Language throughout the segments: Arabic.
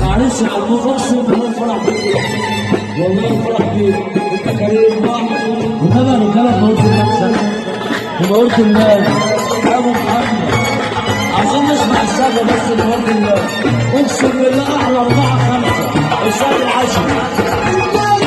معلش يا عم اقسم بالله الفرح بيك والله الفرح بيك انت كريم وتابع رجاله موت نفسك وموت الله يا ابو محمد عايزين نسمع السقف بس لموت الله اقسم بالله احلى 4 5 الساعه 10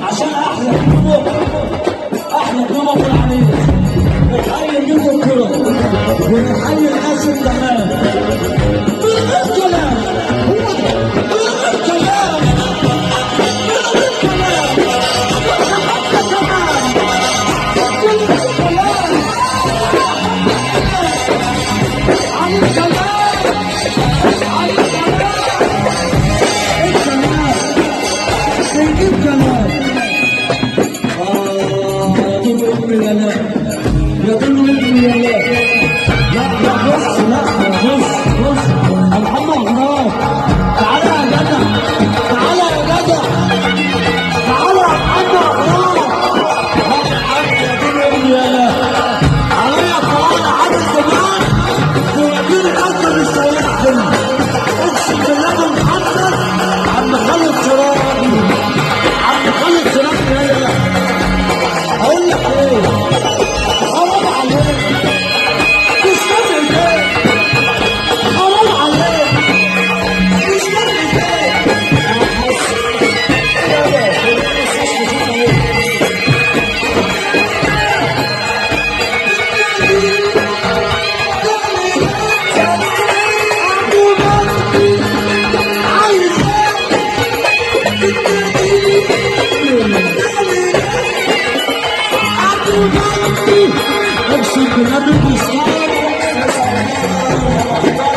عشان احلى كلمه في العريس بنحيي منكم الكرة ونحيي الناس التمام من غير كلام من غير كلام من غير كلام حتى كمان من غير كلام عن الكلام عن الكلام الكلام سيجيب كلام يا لا يا طول يا لا لا بص لا بص يا محمد غراب تعالى يا جدع تعالى يا جدع تعالى يا محمد غراب يا طول يا لا عليا طلعنا عدد زمان ويجيني اكتر من السواق كله اقسم بالله ابو محمد عم خالد سراج عم خالد سراج يا لا اقول لك ايه حرام عليك تستنى ازاي حرام عليك تستنى ازاي انا حاسس اقسم بالله بالمستوى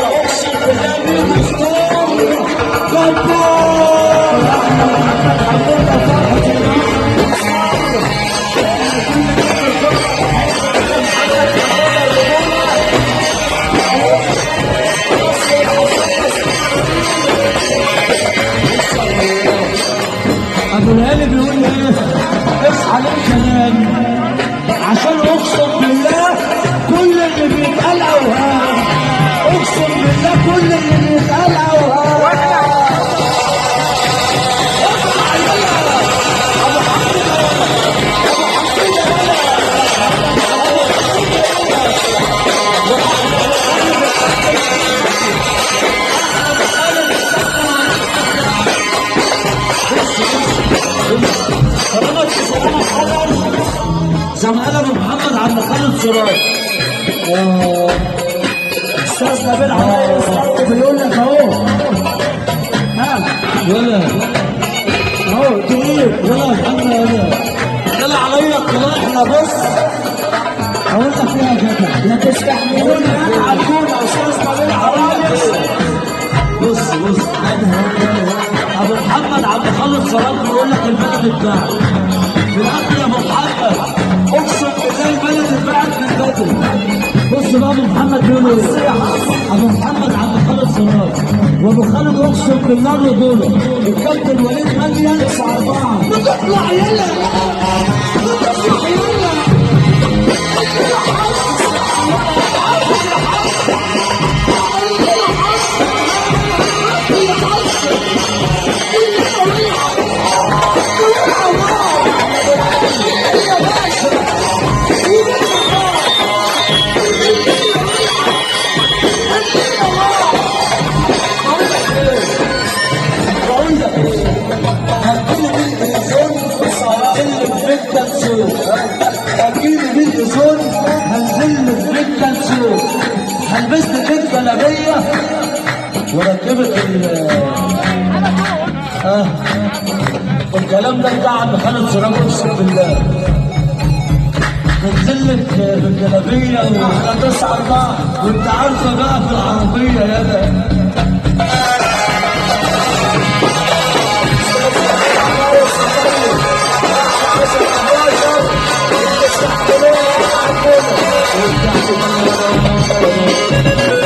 اقسم بالله بالمستوى جبار حبيبنا فرحة ابو الهادي بيقول ايه اصحى للكلام عشان اقسم بالله كل اللي بيتقال اوهام اقسم بالله كل اللي بيتقال اوهام زي ما قال ابو محمد عم خالد سراج استاذ نبيل علي استاذ بيقول لك اهو ها ولا اهو تقيل ولا محمد ولا طلع عليا الطلاق احنا بص اقول لك فيها كده لا تستحملون انا عارفون يا استاذ نبيل علي بص ابو محمد عم خالد سراج بيقول لك البلد بتاعك في الاخر يا ابو محمد اقسم بالله البلد اتباعت من بدري بص بقى ابو محمد بيقول ايه؟ ابو محمد عبد الخالق صراط وابو خالد اقسم بالله دول الكابتن وليد مليان 9-4 بتطلع يلا بتطلع يلا هلبست كده جلابيه وركبت الكلام ده بتاع عم خالد سراج اقسم بالله نزلت بالجلابيه واحنا 9-4 وانت عارفه بقى في العربيه يا ده Thank you.